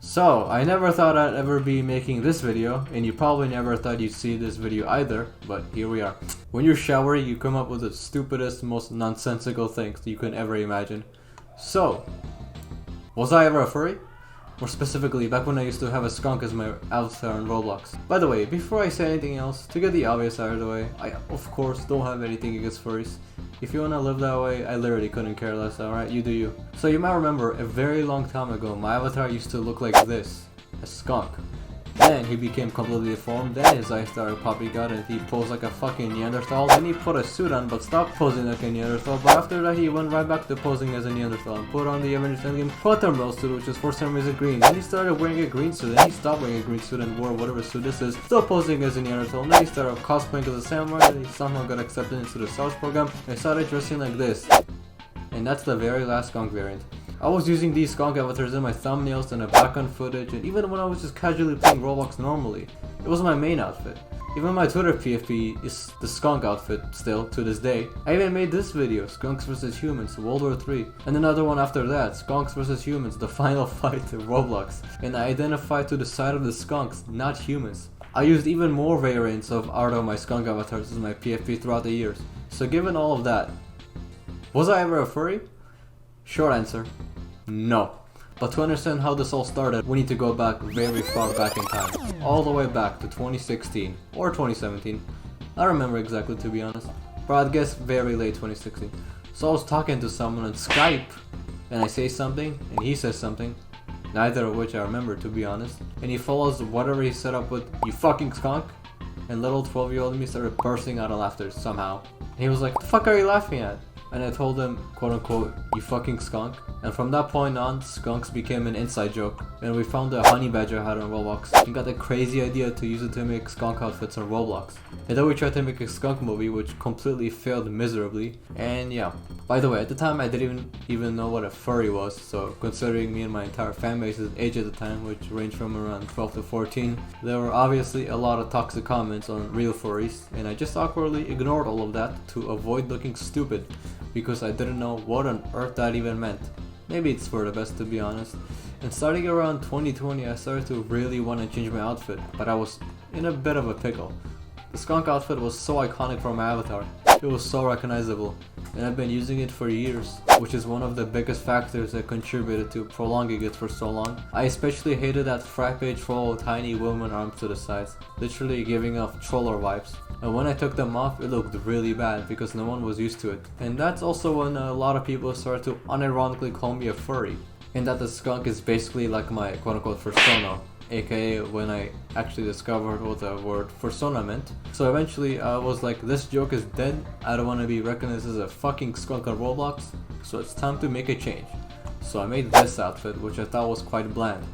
So, I never thought I'd ever be making this video, and you probably never thought you'd see this video either, but here we are. When you're showering, you come up with the stupidest, most nonsensical things you can ever imagine. So, was I ever a furry? More specifically, back when I used to have a skunk as my avatar on Roblox. By the way, before I say anything else, to get the obvious out of the way, I of course don't have anything against furries. If you wanna live that way, I literally couldn't care less, alright? You do you. So you might remember, a very long time ago, my avatar used to look like this. A skunk. Then he became completely deformed, then his eyes started popping out and he posed like a fucking Neanderthal. Then he put a suit on but stopped posing like a Neanderthal, but after that he went right back to posing as a Neanderthal and put on the Avengers Endgame Quantum suit, which is for some reason green. Then he started wearing a green suit, then he stopped wearing a green suit and wore whatever suit this is, still posing as a Neanderthal. And then he started cosplaying as a samurai, and he somehow got accepted into the SARS program and started dressing like this. And that's the very last skunk variant. I was using these skunk avatars in my thumbnails and a background footage, and even when I was just casually playing Roblox normally, it was my main outfit. Even my Twitter PFP is the skunk outfit still, to this day. I even made this video, Skunks vs Humans, World War 3, and another one after that, Skunks vs Humans, the final fight in Roblox, and I identified to the side of the skunks, not humans. I used even more variants of art of my skunk avatars as my PFP throughout the years. So given all of that, was I ever a furry? Short answer, no. But to understand how this all started, we need to go back very far back in time. All the way back to 2016, or 2017. I don't remember exactly, to be honest, but I'd guess very late 2016. So I was talking to someone on Skype, and I say something, and he says something, neither of which I remember, to be honest. And he follows whatever he set up with, "You fucking skunk," and little 12-year-old me started bursting out of laughter somehow. And he was like, "The fuck are you laughing at?" And I told him, quote unquote, "You fucking skunk." And from that point on, skunks became an inside joke. And we found a honey badger hat on Roblox and got the crazy idea to use it to make skunk outfits on Roblox. And then we tried to make a skunk movie, which completely failed miserably. And yeah. By the way, at the time I didn't even know what a furry was, so considering me and my entire fanbase's age at the time, which ranged from around 12 to 14, there were obviously a lot of toxic comments on real furries, and I just awkwardly ignored all of that to avoid looking stupid, because I didn't know what on earth that even meant. Maybe it's for the best, to be honest. And starting around 2020, I started to really want to change my outfit, but I was in a bit of a pickle. The skunk outfit was so iconic for my avatar, it was so recognizable, and I've been using it for years, which is one of the biggest factors that contributed to prolonging it for so long. I especially hated that frappe troll tiny woman arms to the sides, literally giving off troller vibes. And when I took them off, it looked really bad because no one was used to it. And that's also when a lot of people started to unironically call me a furry, and that the skunk is basically like my quote-unquote persona, aka when I actually discovered what the word persona meant. So eventually I was like, this joke is dead, I don't want to be recognized as a fucking skunk on Roblox, so it's time to make a change. So I made this outfit, which I thought was quite bland.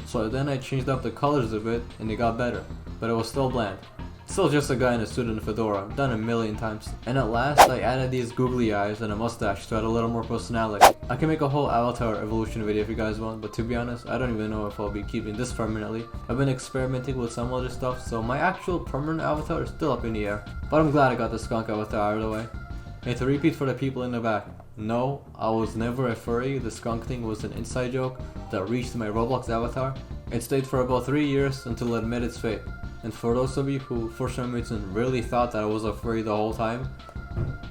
So then I changed up the colors a bit and it got better, but it was still bland. Still just a guy in a suit and a fedora, done a million times. And at last I added these googly eyes and a mustache to add a little more personality. I can make a whole avatar evolution video if you guys want, but to be honest, I don't even know if I'll be keeping this permanently. I've been experimenting with some other stuff, so my actual permanent avatar is still up in the air. But I'm glad I got the skunk avatar out of the way. And to repeat for the people in the back, no, I was never a furry. The skunk thing was an inside joke that reached my Roblox avatar. It stayed for about 3 years until it met its fate. And for those of you who for some reason really thought that I was a furry the whole time,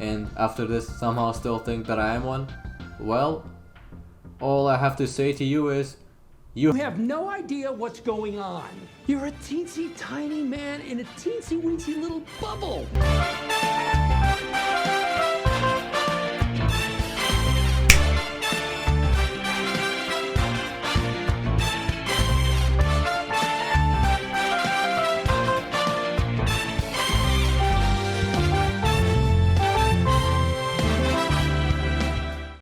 and after this somehow still think that I am one, well, all I have to say to you is, you have no idea what's going on. You're a teensy tiny man in a teensy weensy little bubble.